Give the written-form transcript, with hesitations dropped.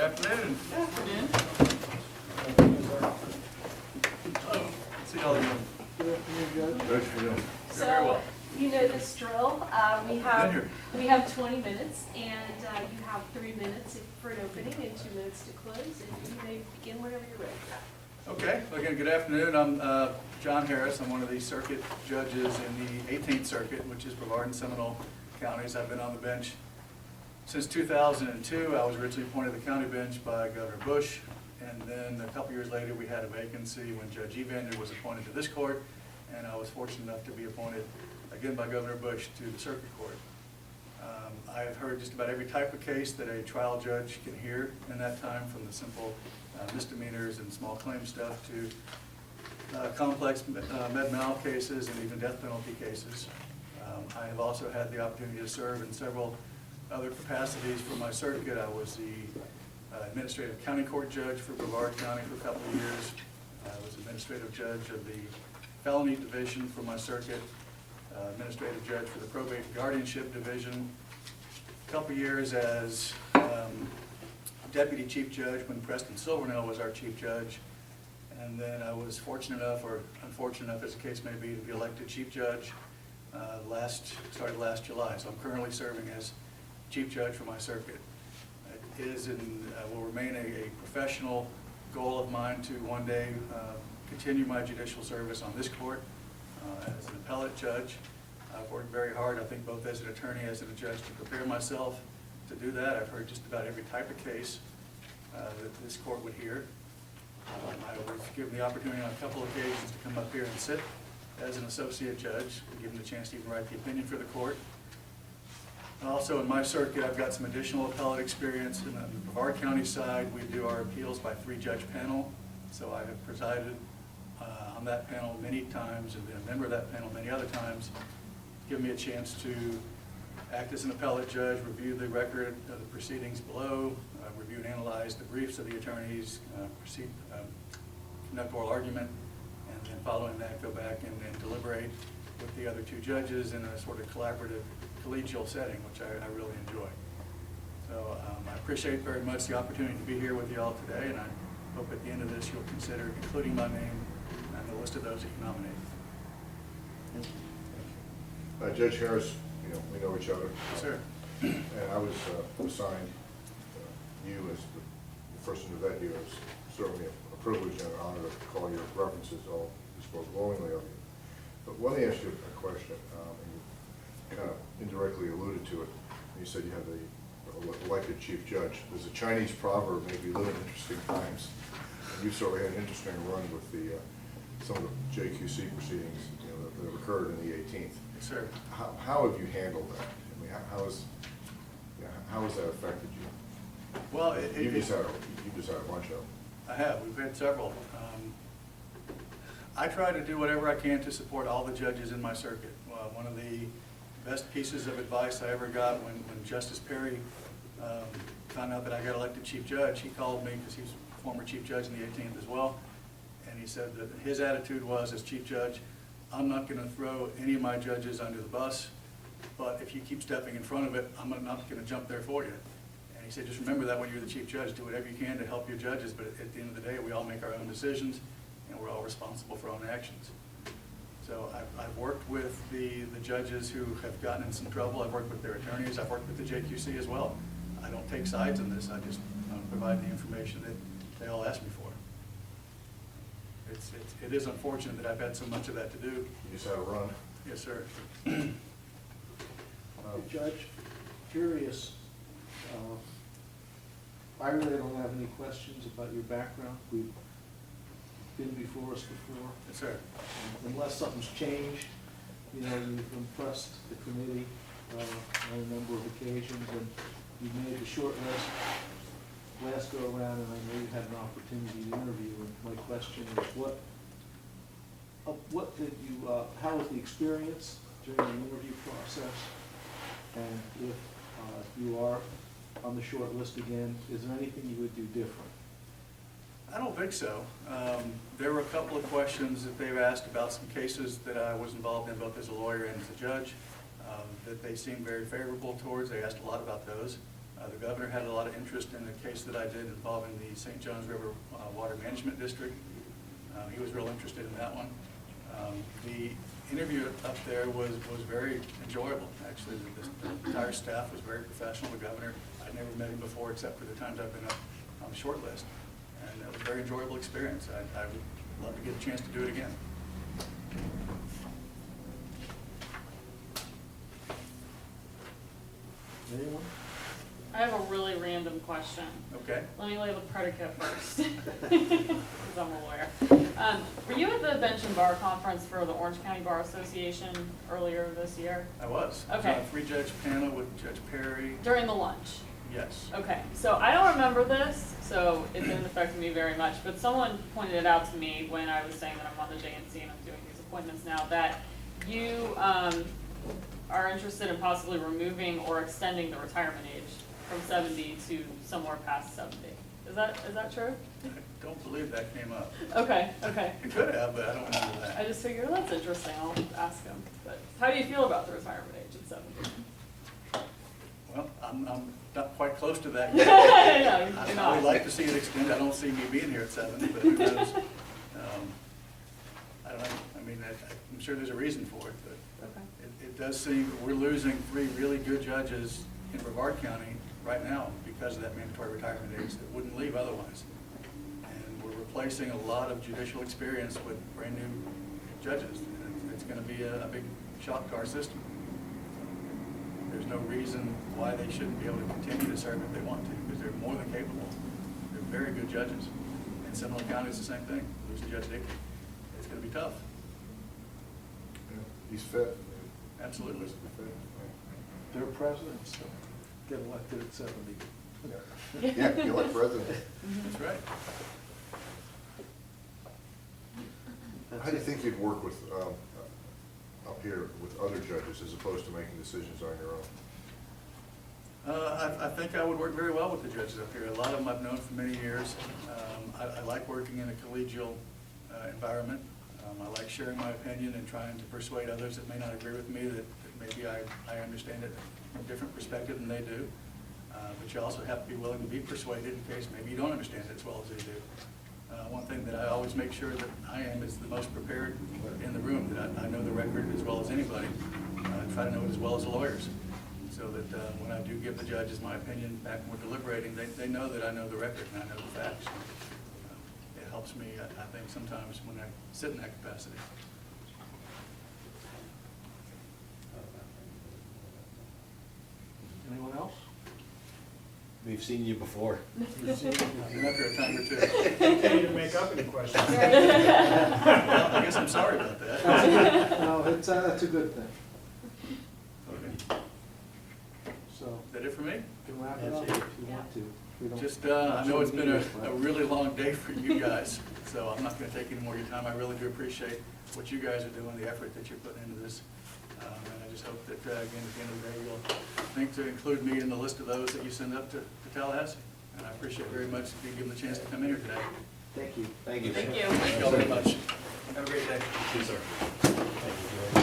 afternoon. Good afternoon. See y'all again. Good afternoon, Judge. Judge, you know. Very So, well. you know this drill. Good. We have 20 minutes, and you have 3 minutes for an opening and 2 minutes to close, and you may begin whenever you're ready. Okay, again, good afternoon. I'm John Harris. I'm one of the circuit judges in the 18th Circuit, which is Brevard and Seminole counties. I've been on the bench since 2002. I was originally appointed to the county bench by Governor Bush, and then a couple years later we had a vacancy when Judge Evander was appointed to this court, and I was fortunate enough to be appointed again by Governor Bush to the circuit court. I have heard just about every type of case that a trial judge can hear in that time, from the simple misdemeanors and small claim stuff to complex med mal cases and even death penalty cases. I have also had the opportunity to serve in several other capacities for my circuit. I was the administrative county court judge for Brevard County for a couple of years. I was administrative judge of the felony division for my circuit, administrative judge for the probate guardianship division, a couple of years as deputy chief judge when Preston Silvernail was our chief judge. And then I was fortunate enough, or unfortunate enough as the case may be, to be elected chief judge started last July. So I'm currently serving as chief judge for my circuit. It is and will remain a professional goal of mine to one day continue my judicial service on this court as an appellate judge. I've worked very hard, I think, both as an attorney as a judge, to prepare myself to do that. I've heard just about every type of case that this court would hear. I was given the opportunity on a couple of occasions to come up here and sit as an associate judge, given the chance to even write the opinion for the court. Also, in my circuit, I've got some additional appellate experience. In the Brevard County side, we do our appeals by 3-judge panel. So I have presided on that panel many times and been a member of that panel many other times, giving me a chance to act as an appellate judge, review the record of the proceedings below, review and analyze the briefs of the attorneys, conduct oral argument, and then following that go back and deliberate with the other 2 judges in a sort of collaborative, collegial setting, which I really enjoy. So I appreciate very much the opportunity to be here with you all today, and I hope at the end of this you'll consider including my name on the list of those that you nominate. Judge Harris, we know each other. Yes, sir. And I was assigned you as the person to vet you. It's certainly a privilege and an honor to call your references. All spoke glowingly of you. But let me ask you a question. And you kind of indirectly alluded to it. You said you have the elected chief judge. There's a Chinese proverb, maybe live in interesting times. And you've certainly had an interesting run with some of the JQC proceedings that have occurred in the 18th. Yes, sir. How have you handled that? I mean, how has that affected you? Well, You just had a bunch of them. I have. We've had several. I try to do whatever I can to support all the judges in my circuit. One of the best pieces of advice I ever got when Justice Perry found out that I got elected chief judge, he called me, because he's former chief judge in the 18th as well, and he said that his attitude was, as chief judge, I'm not going to throw any of my judges under the bus, but if you keep stepping in front of it, I'm not going to jump there for you. And he said, just remember that when you're the chief judge, do whatever you can to help your judges, but at the end of the day, we all make our own decisions, and we're all responsible for our own actions. So I've worked with the judges who have gotten in some trouble. I've worked with their attorneys. I've worked with the JQC as well. I don't take sides in this. I just provide the information that they all ask me for. It is unfortunate that I've had so much of that to do. You just had a run. Yes, sir. Judge, curious, I really don't have any questions about your background. We've been before us before. Yes, sir. Unless something's changed, you've impressed the committee on a number of occasions, and you made the short list last go around, and I know you had an opportunity to interview. And my question is, what did you? How was the experience during the interview process? And if you are on the short list again, is there anything you would do different? I don't think so. There were a couple of questions that they've asked about some cases that I was involved in, both as a lawyer and as a judge, that they seemed very favorable towards. They asked a lot about those. The governor had a lot of interest in the case that I did involving the St. Johns River Water Management District. He was real interested in that one. The interview up there was very enjoyable, actually. The entire staff was very professional. The governor, I'd never met him before except for the times I've been up on the short list. And it was a very enjoyable experience. I would love to get a chance to do it again. Anyone? I have a really random question. Okay? Let me lay the predicate first, because I'm a lawyer. Were you at the Bench and Bar Conference for the Orange County Bar Association earlier this year? I was. Okay. I was on a three-judge panel with Judge Perry. During the lunch? Yes. Okay, so I don't remember this, so it didn't affect me very much, but someone pointed it out to me when I was saying that I'm on the JNC and I'm doing these appointments now, that you are interested in possibly removing or extending the retirement age from 70 to somewhere past 70. Is that true? I don't believe that came up. Okay. It could have, but I don't remember that. I just figured that's interesting. I'll ask him. But how do you feel about the retirement age at 70? Well, I'm not quite close to that yet. No, you're I not. would like to see it extend. I don't see me being here at 70, but who knows? I don't know. I mean, I'm sure there's a reason for it, but Okay. it does seem that we're losing 3 really good judges in Brevard County right now because of that mandatory retirement age that wouldn't leave otherwise. And we're replacing a lot of judicial experience with brand new judges. And it's going to be a big shock to our system. There's no reason why they shouldn't be able to continue to serve if they want to, because they're more than capable. They're very good judges. And Seminole County is the same thing. Losing Judge Dickey. It's going to be tough. Yeah, he's fit. Absolutely. He must be fit. Their presidents get elected at 70. Yeah, you like president. That's right. How do you think you'd work with, up here with other judges as opposed to making decisions on your own? I think I would work very well with the judges up here. A lot of them I've known for many years. I like working in a collegial environment. I like sharing my opinion and trying to persuade others that may not agree with me that maybe I understand it from a different perspective than they do. But you also have to be willing to be persuaded in case maybe you don't understand it as well as they do. One thing that I always make sure that I am is the most prepared in the room, that I know the record as well as anybody. I try to know it as well as the lawyers, so that when I do give the judges my opinion back when we're deliberating, they know that I know the record and I know the facts. It helps me, I think, sometimes when I sit in that capacity. Anyone else? We've seen you before. You've seen it. Been up here a time or two. Can't even make up any questions. Well, I guess I'm sorry about that. No, that's a good thing. Okay. So, Is that it for me? you can wrap it up if you want to. We don't- Just, I know it's been a really long day for you guys, so I'm not gonna take any more of your time. I really do appreciate what you guys are doing, the effort that you're putting into this. And I just hope that, again, at the end of the day, you'll think to include me in the list of those that you send up to Tallahassee. And I appreciate very much if you give them the chance to come in here today. Thank you. Thank you. Thank you. Thank you all very much. Have a great day. You, sir. Thank you.